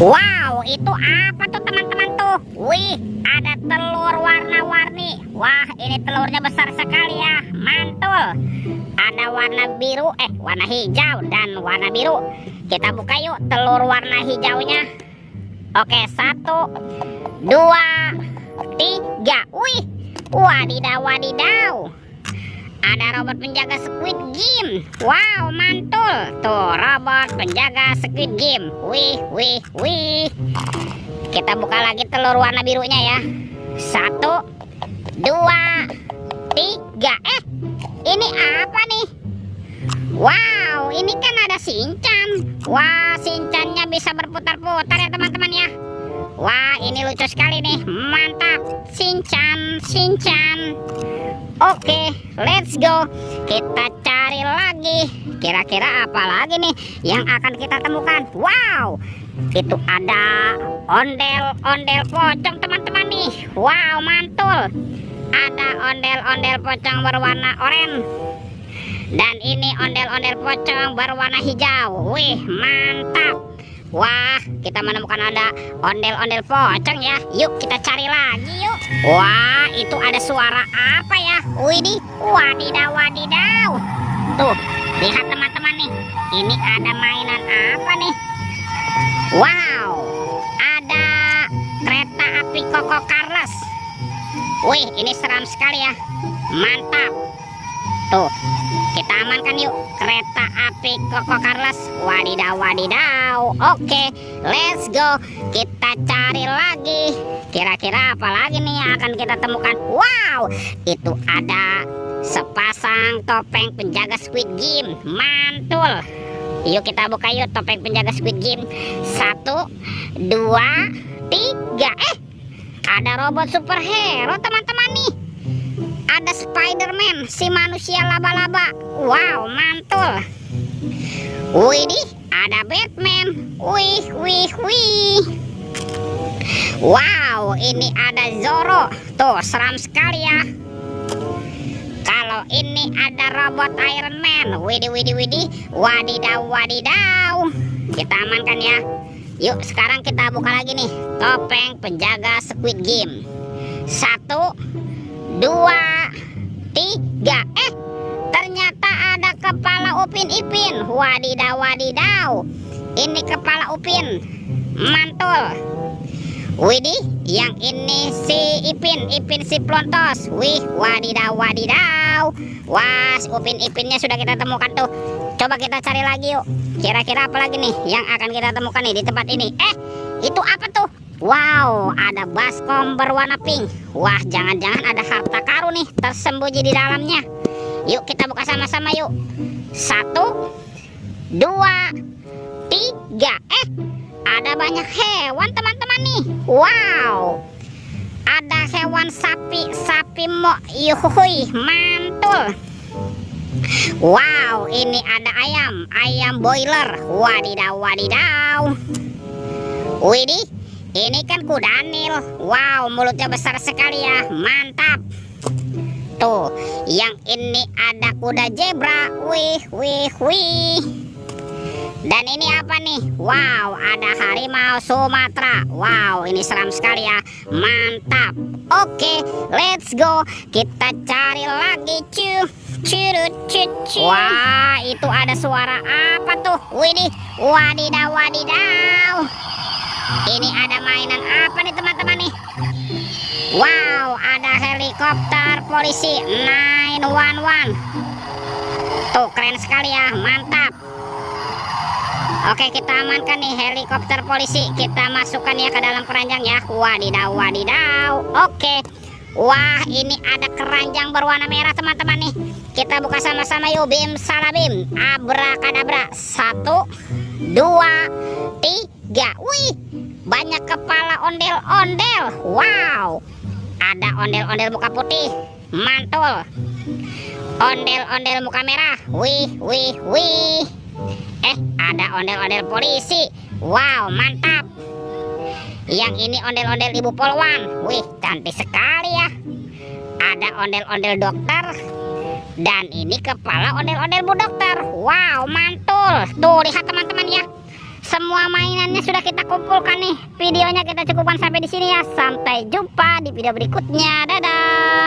Wow, itu apa tuh teman-teman tuh? Wih, ada telur warna-warni. Wah, ini telurnya besar sekali ya, mantul. Ada warna biru, warna hijau dan warna biru. Kita buka yuk telur warna hijaunya. Oke, 1, 2, 3. Wih, wadidaw, wadidaw. Ada robot penjaga Squid Game. Wow, mantul. Tuh, robot penjaga Squid Game. Wih, wih, wih. Kita buka lagi telur warna birunya ya. 1, 2, 3. Ini apa nih? Wow, ini kan ada Shinchan. Wah, Shinchannya bisa berputar-putar ya teman-teman ya. Wah, ini lucu sekali nih. Mantap. Shinchan, Shinchan. Oke, let's go. Kita cari lagi. Kira-kira apa lagi nih yang akan kita temukan? Wow, itu ada ondel-ondel pocong teman-teman nih. Wow, mantul. Ada ondel-ondel pocong berwarna oranye. Dan ini ondel-ondel pocong berwarna hijau. Wih, mantap. Wah, kita menemukan ada ondel-ondel pocong ya. Yuk kita cari lagi yuk. Wah, itu ada suara apa ya? Widih, wadidaw, wadidaw. Tuh, lihat teman-teman nih. Ini ada mainan apa nih? Wow, ada kereta api Koko Carles. Wih, ini seram sekali ya. Mantap. Tuh, kita amankan yuk kereta api Koko Carles. Wadidaw, wadidaw. Oke, let's go. Kita cari lagi. Kira-kira apa lagi nih yang akan kita temukan? Wow, itu ada sepasang topeng penjaga Squid Game. Mantul. Yuk kita buka yuk topeng penjaga Squid Game. 1, 2, 3. Ada robot superhero teman-teman nih. Ada Spider-Man, si manusia laba-laba. Wow, mantul. Widih, ada Batman. Wih, wih, wih. Wow, ini ada Zoro. Tuh, seram sekali ya. Kalau ini ada robot Iron Man. Widih, widih, widih. Wadidaw, wadidaw. Kita amankan ya. Yuk, sekarang kita buka lagi nih topeng penjaga Squid Game. 1, 2, 3. Ternyata ada kepala Upin Ipin. Wadidaw, wadidaw. Ini kepala Upin. Mantul. Widih, yang ini si Ipin si Plontos. Wih, wadidaw, wadidaw. Wah, Upin Ipinnya sudah kita temukan tuh. Coba kita cari lagi yuk. Kira-kira apa lagi nih yang akan kita temukan nih di tempat ini? Itu apa tuh? Wow, ada baskom berwarna pink. Wah, jangan-jangan ada harta karun nih tersembunyi di dalamnya. Yuk kita buka sama-sama yuk. 1, 2, 3. Ada banyak hewan teman-teman nih. Wow, ada hewan sapi mo. Yuhui, mantul. Wow, ini ada ayam boiler. Wadidaw, wadidaw. Widih, ini kan kuda Nil. Wow, mulutnya besar sekali ya. Mantap. Tuh, yang ini ada kuda zebra. Wih, wih, wih. Dan ini apa nih? Wow, ada harimau Sumatera. Wow, ini seram sekali ya. Mantap. Oke, let's go. Kita cari lagi cu. Wah, itu ada suara apa tuh? Widih, wadidaw, wadidaw. Ini ada mainan apa nih teman-teman nih? Wow, ada helikopter polisi 911. Tuh, keren sekali ya, mantap. Oke, kita amankan nih helikopter polisi. Kita masukkan ya ke dalam keranjang ya. Wadidaw, wadidaw. Oke. Wah, ini ada keranjang berwarna merah teman-teman nih. Kita buka sama-sama yuk. Bim salabim, abrakadabra. 1, 2, 3. Wih, banyak kepala ondel-ondel. Wow, ada ondel-ondel muka putih. Mantul. Ondel-ondel muka merah. Wih, wih, wih. Ada ondel-ondel polisi. Wow, mantap. Yang ini ondel-ondel ibu polwan. Wih, cantik sekali ya. Ada ondel-ondel dokter. Dan ini kepala ondel-ondel bu dokter. Wow, mantul. Tuh, lihat teman-teman ya. semua mainannya sudah kita kumpulkan nih. Videonya kita cukupkan sampai di sini ya. Sampai jumpa di video berikutnya. Dadah.